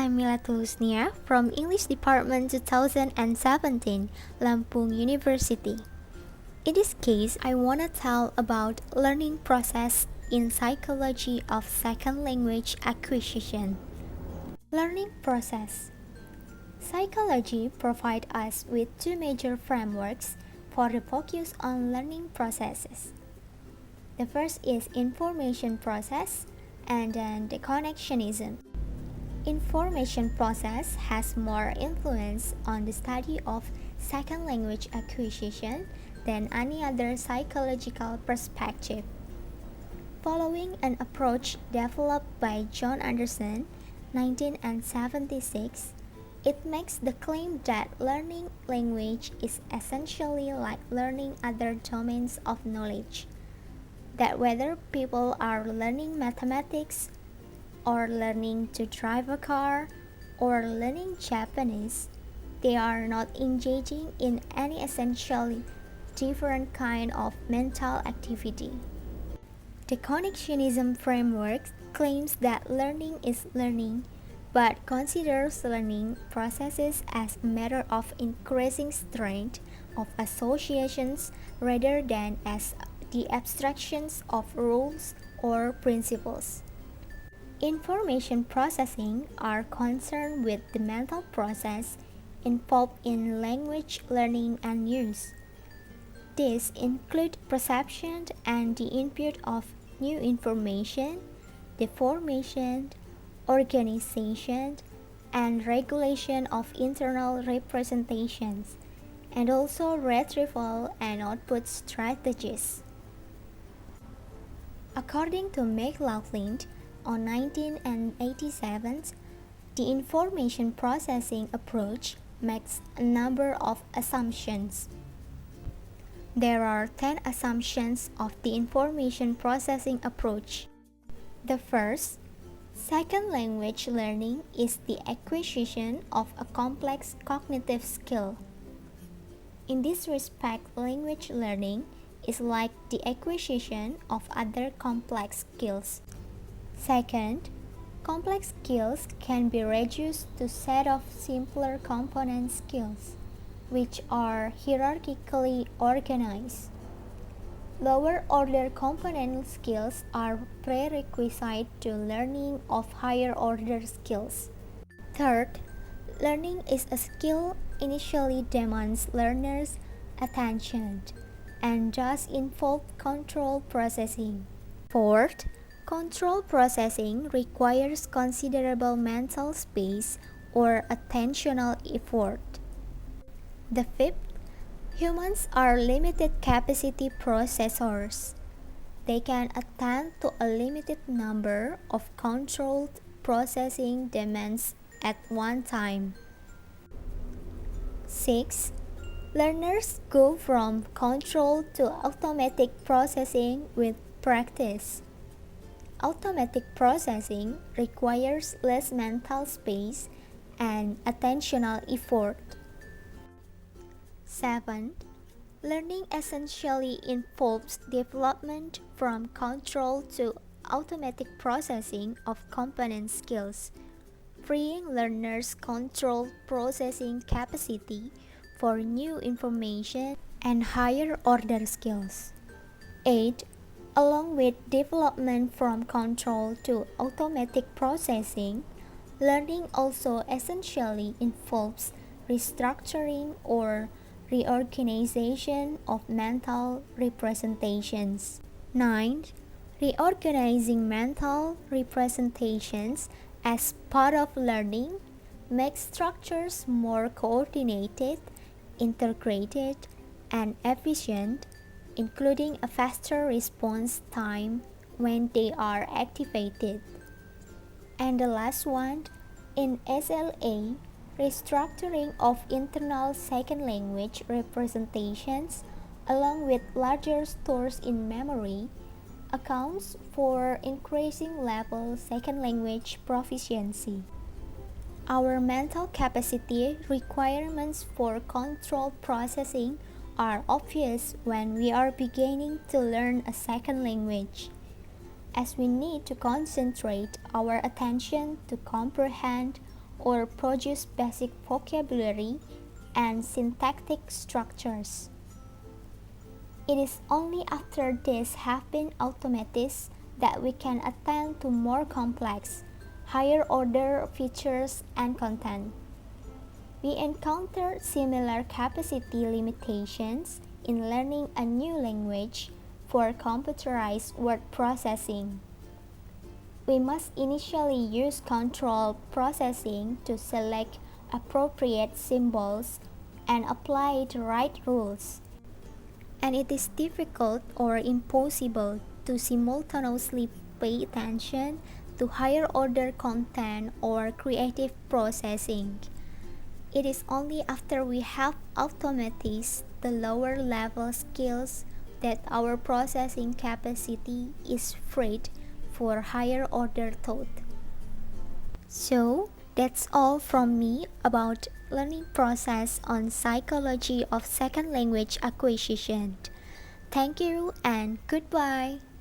I'm Mila Tulusnia from English Department 2017, Lampung University. In this case, I want to tell about learning process in psychology of second language acquisition. Learning process. Psychology provides us with two major frameworks for the focus on learning processes. The first is information process and then the connectionism. Information process has more influence on the study of second language acquisition than any other psychological perspective. Following an approach developed by John Anderson, 1976, it makes the claim that learning language is essentially like learning other domains of knowledge. That whether people are learning mathematics, or learning to drive a car, or learning Japanese, they are not engaging in any essentially different kind of mental activity. The Connectionism framework claims that learning is learning, but considers learning processes as a matter of increasing strength of associations rather than as the abstractions of rules or principles. Information processing are concerned with the mental process involved in language learning and use. These include perception and the input of new information, the formation, organization, and regulation of internal representations, and also retrieval and output strategies. According to McLaughlin, on 1987, the information processing approach makes a number of assumptions. There are 10 assumptions of the information processing approach. The first, second language learning is the acquisition of a complex cognitive skill. In this respect, language learning is like the acquisition of other complex skills. Second, complex skills can be reduced to a set of simpler component skills, which are hierarchically organized. Lower order component skills are prerequisite to learning of higher order skills. Third, learning is a skill initially demands learners' attention and thus involves control processing. Fourth, control processing requires considerable mental space or attentional effort. The fifth, humans are limited capacity processors. They can attend to a limited number of controlled processing demands at one time. 6. Learners go from control to automatic processing with practice. Automatic processing requires less mental space and attentional effort. 7. Learning essentially involves development from control to automatic processing of component skills, freeing learners' control processing capacity for new information and higher order skills. 8. Along with development from control to automatic processing, learning also essentially involves restructuring or reorganization of mental representations. 9. Reorganizing mental representations as part of learning makes structures more coordinated, integrated, and efficient, including a faster response time when they are activated. And the last one, in SLA, restructuring of internal second language representations along with larger stores in memory accounts for increasing level second language proficiency. Our mental capacity requirements for control processing are obvious when we are beginning to learn a second language, as we need to concentrate our attention to comprehend or produce basic vocabulary and syntactic structures. It is only after these have been automated that we can attain to more complex, higher order features and content. We encounter similar capacity limitations in learning a new language for computerized word processing. We must initially use control processing to select appropriate symbols and apply the right rules. And it is difficult or impossible to simultaneously pay attention to higher order content or creative processing. It is only after we have automated the lower level skills that our processing capacity is freed for higher order thought. So, that's all from me about learning process on psychology of second language acquisition. Thank you and goodbye.